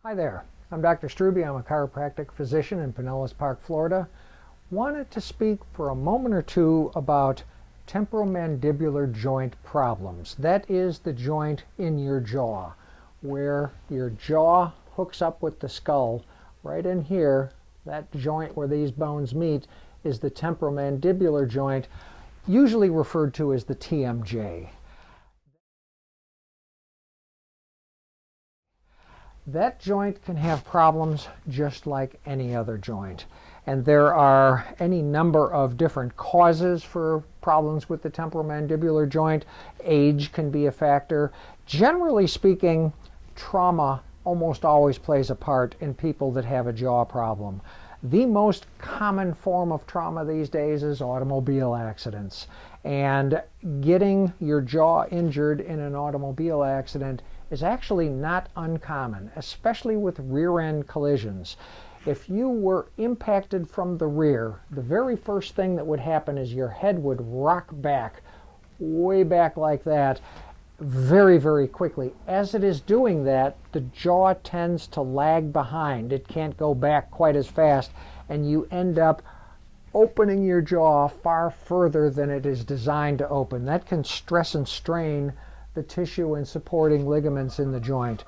Hi there, I'm Dr. Strubbe. I'm a chiropractic physician in Pinellas Park, Florida. Wanted to speak for a moment or two about temporomandibular joint problems. That is the joint in your jaw, where your jaw hooks up with the skull. Right in here, that joint where these bones meet is the temporomandibular joint, usually referred to as the TMJ. That joint can have problems just like any other joint. And there are any number of different causes for problems with the temporomandibular joint. Age can be a factor. Generally speaking, trauma almost always plays a part in people that have a jaw problem. The most common form of trauma these days is automobile accidents. And getting your jaw injured in an automobile accident is actually not uncommon, especially with rear-end collisions. If you were impacted from the rear, the very first thing that would happen is your head would rock back, way back like that, very, very quickly. As it is doing that, the jaw tends to lag behind. It can't go back quite as fast, and you end up opening your jaw far further than it is designed to open. That can stress and strain the tissue and supporting ligaments in the joint.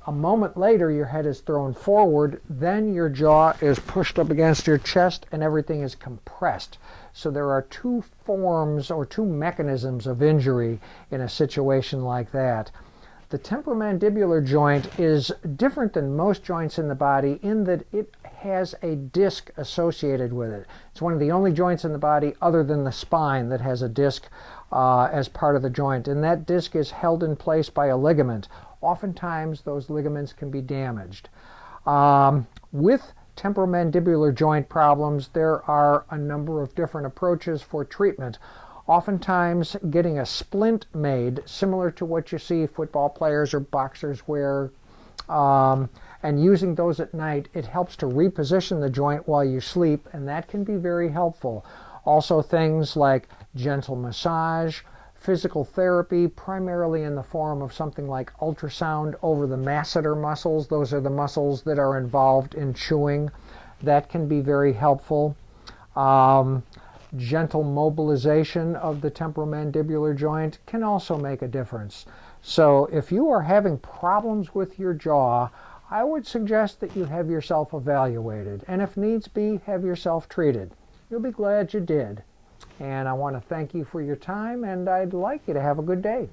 A moment later, your head is thrown forward, then your jaw is pushed up against your chest and everything is compressed. So there are two forms or two mechanisms of injury in a situation like that. The temporomandibular joint is different than most joints in the body in that it has a disc associated with it. It's one of the only joints in the body other than the spine that has a disc as part of the joint, and that disc is held in place by a ligament. Oftentimes those ligaments can be damaged. With temporomandibular joint problems, there are a number of different approaches for treatment. Oftentimes getting a splint made, similar to what you see football players or boxers wear, and using those at night, it helps to reposition the joint while you sleep, and that can be very helpful. Also things like gentle massage, physical therapy, primarily in the form of something like ultrasound over the masseter muscles. Those are the muscles that are involved in chewing. That can be very helpful. Gentle mobilization of the temporomandibular joint can also make a difference. So if you are having problems with your jaw, I would suggest that you have yourself evaluated, and if needs be, have yourself treated. You'll be glad you did. And I want to thank you for your time, and I'd like you to have a good day.